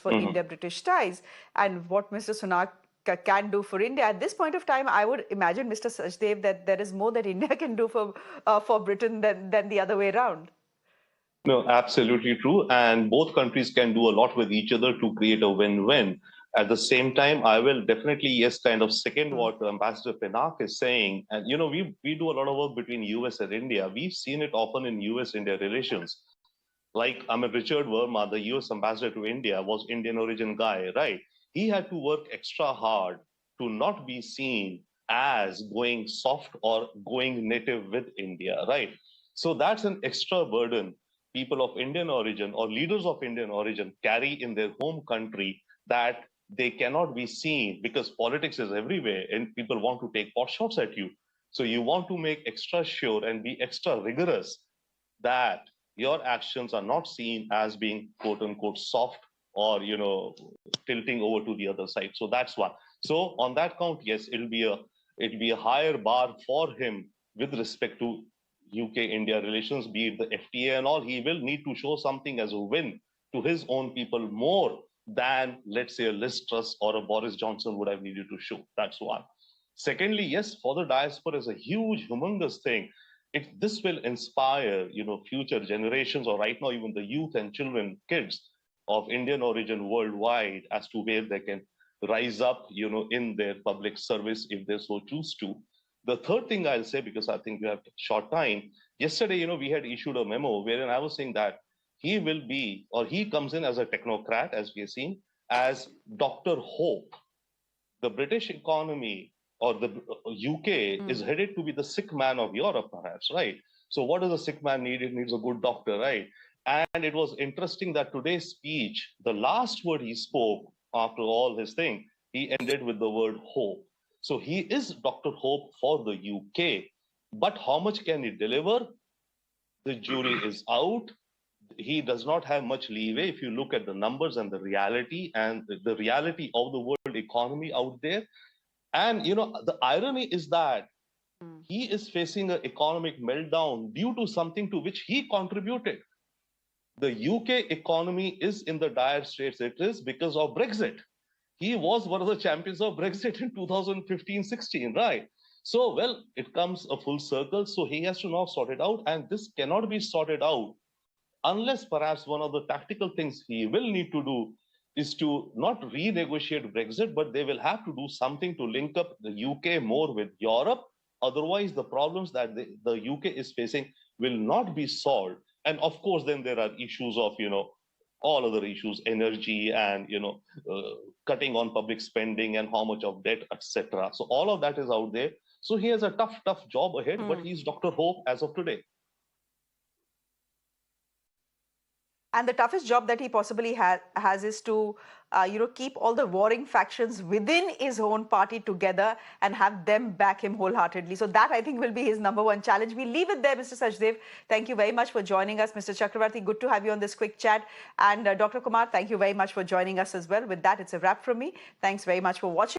for India-British ties and what Mr. Sunak can do for India. At this point of time, I would imagine, Mr. Sachdev, that there is more that India can do for Britain than the other way around. No, absolutely true. And both countries can do a lot with each other to create a win-win. At the same time, I will definitely, yes, kind of second what Ambassador Pinnock is saying. And, we do a lot of work between US and India. We've seen it often in US-India relations. Like, Richard Verma, the US ambassador to India, was Indian origin guy, right? He had to work extra hard to not be seen as going soft or going native with India, right? So that's an extra burden people of Indian origin or leaders of Indian origin carry in their home country, that they cannot be seen because politics is everywhere and people want to take pot shots at you. So you want to make extra sure and be extra rigorous that your actions are not seen as being quote unquote soft or tilting over to the other side. So that's one. So on that count, yes, it'll be a higher bar for him with respect to UK-India relations, be it the FTA and all. He will need to show something as a win to his own people more than, let's say, a Liz Truss or a Boris Johnson would have needed to show. That's one. Secondly, yes, for the diaspora is a huge, humongous thing. This will inspire, future generations, or right now even the youth and children, kids of Indian origin worldwide, as to where they can rise up, in their public service if they so choose to. The third thing I'll say, because I think we have short time, yesterday, we had issued a memo wherein I was saying that he will be, or he comes in as a technocrat, as we have seen, as Dr. Hope. The British economy or the UK is headed to be the sick man of Europe, perhaps, right? So what does a sick man need? It needs a good doctor, right? And it was interesting that today's speech, the last word he spoke after all his thing, he ended with the word hope. So he is Dr. Hope for the UK, but how much can he deliver? The jury is out. He does not have much leeway if you look at the numbers and the reality of the world economy out there. And, the irony is that he is facing an economic meltdown due to something to which he contributed. The UK economy is in the dire straits it is because of Brexit. He was one of the champions of Brexit in 2015-16, right? So, well, it comes a full circle. So he has to now sort it out. And this cannot be sorted out unless perhaps one of the tactical things he will need to do is to not renegotiate Brexit, but they will have to do something to link up the UK more with Europe. Otherwise, the problems that the UK is facing will not be solved. And of course, then there are issues of, all other issues, energy and, cutting on public spending and how much of debt, etc. So all of that is out there. So he has a tough job ahead, but he's Dr. Hope as of today. And the toughest job that he possibly has is to, keep all the warring factions within his own party together and have them back him wholeheartedly. So that, I think, will be his #1 challenge. We leave it there, Mr. Sachdev. Thank you very much for joining us. Mr. Chakravarti, good to have you on this quick chat. And Dr. Kumar, thank you very much for joining us as well. With that, it's a wrap from me. Thanks very much for watching.